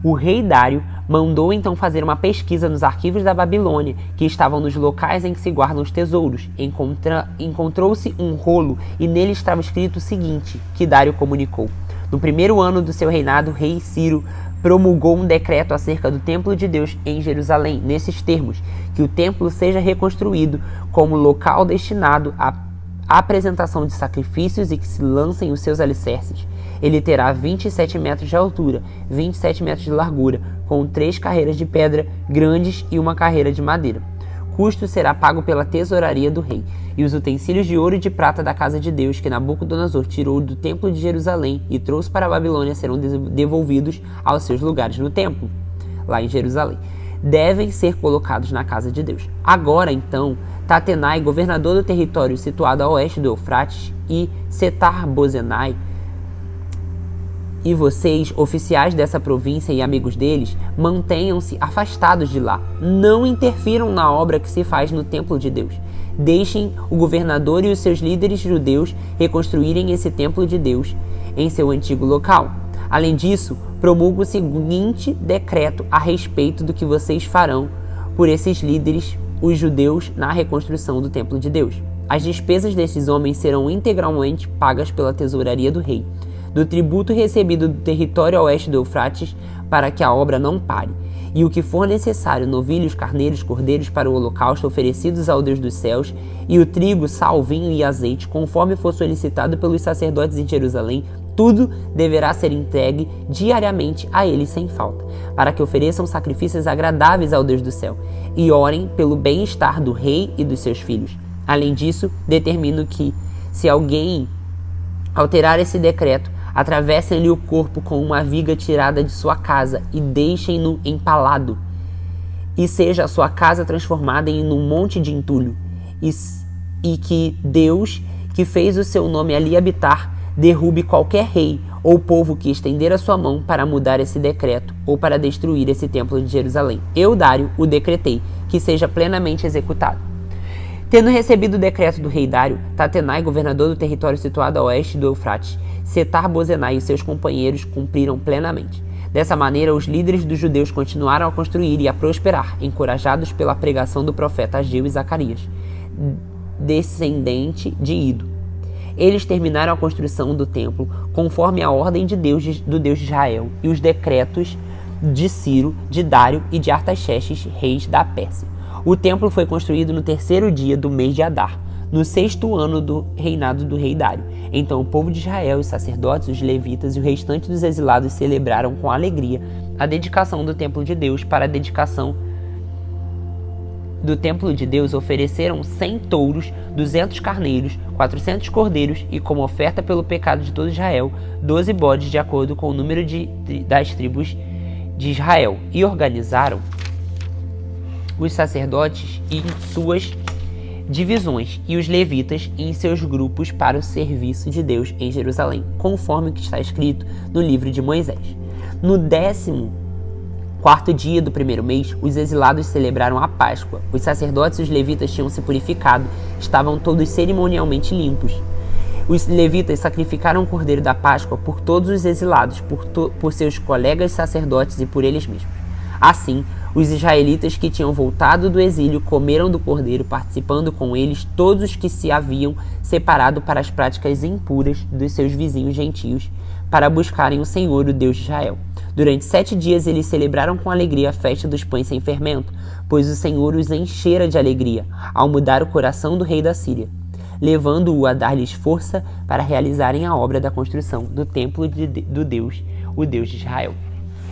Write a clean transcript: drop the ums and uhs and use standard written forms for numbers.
O rei Dário mandou então fazer uma pesquisa nos arquivos da Babilônia, que estavam nos locais em que se guardam os tesouros. Encontrou-se um rolo e nele estava escrito o seguinte, que Dário comunicou. No primeiro ano do seu reinado, o rei Ciro promulgou um decreto acerca do templo de Deus em Jerusalém, nesses termos, que o templo seja reconstruído como local destinado à apresentação de sacrifícios e que se lancem os seus alicerces. Ele terá 27 metros de altura, 27 metros de largura, com 3 carreiras de pedra grandes e uma carreira de madeira. Custo será pago pela tesouraria do rei, e os utensílios de ouro e de prata da casa de Deus que Nabucodonosor tirou do templo de Jerusalém e trouxe para a Babilônia serão devolvidos aos seus lugares no templo, lá em Jerusalém. Devem ser colocados na casa de Deus. Agora, então, Tatenai, governador do território situado a oeste do Eufrates, e Setar-Bozenai, e vocês, oficiais dessa província e amigos deles, mantenham-se afastados de lá. Não interfiram na obra que se faz no templo de Deus. Deixem o governador e os seus líderes judeus reconstruírem esse templo de Deus em seu antigo local. Além disso, promulgo o seguinte decreto a respeito do que vocês farão por esses líderes, os judeus, na reconstrução do templo de Deus. As despesas desses homens serão integralmente pagas pela tesouraria do rei, do tributo recebido do território a oeste do Eufrates, para que a obra não pare. E o que for necessário, novilhos, carneiros, cordeiros para o holocausto oferecidos ao Deus dos céus, e o trigo, sal, vinho e azeite, conforme for solicitado pelos sacerdotes em Jerusalém, tudo deverá ser entregue diariamente a eles sem falta, para que ofereçam sacrifícios agradáveis ao Deus do céu, e orem pelo bem-estar do rei e dos seus filhos. Além disso, determino que, se alguém alterar esse decreto, atravessem-lhe o corpo com uma viga tirada de sua casa e deixem-no empalado, e seja a sua casa transformada em um monte de entulho, e que Deus, que fez o seu nome ali habitar, derrube qualquer rei ou povo que estender a sua mão para mudar esse decreto ou para destruir esse templo de Jerusalém. Eu, Dário, o decretei, que seja plenamente executado. Tendo recebido o decreto do rei Dário, Tatenai, governador do território situado a oeste do Eufrates, Setar-Bozenai e seus companheiros cumpriram plenamente. Dessa maneira, os líderes dos judeus continuaram a construir e a prosperar, encorajados pela pregação do profeta Ageu e Zacarias, descendente de Ido. Eles terminaram a construção do templo conforme a ordem de Deus, do Deus de Israel, e os decretos de Ciro, de Dário e de Artaxerxes, reis da Pérsia. O templo foi construído no 3º dia do mês de Adar, no 6º ano do reinado do rei Dário. Então o povo de Israel, os sacerdotes, os levitas e o restante dos exilados celebraram com alegria a dedicação do templo de Deus. Para a dedicação do templo de Deus ofereceram 100 touros, 200 carneiros, 400 cordeiros e, como oferta pelo pecado de todo Israel, 12 bodes de acordo com o número das tribos de Israel. E organizaram os sacerdotes em suas divisões e os levitas em seus grupos para o serviço de Deus em Jerusalém, conforme o que está escrito no livro de Moisés. No 14º dia do primeiro mês, os exilados celebraram a Páscoa. Os sacerdotes e os levitas tinham se purificado, estavam todos cerimonialmente limpos. Os levitas sacrificaram o cordeiro da Páscoa por todos os exilados, por seus colegas sacerdotes e por eles mesmos. Assim, os israelitas que tinham voltado do exílio comeram do cordeiro, participando com eles todos os que se haviam separado para as práticas impuras dos seus vizinhos gentios, para buscarem o Senhor, o Deus de Israel. Durante 7 dias eles celebraram com alegria a festa dos pães sem fermento, pois o Senhor os enchera de alegria, ao mudar o coração do rei da Síria, levando-o a dar-lhes força para realizarem a obra da construção do templo do Deus, o Deus de Israel.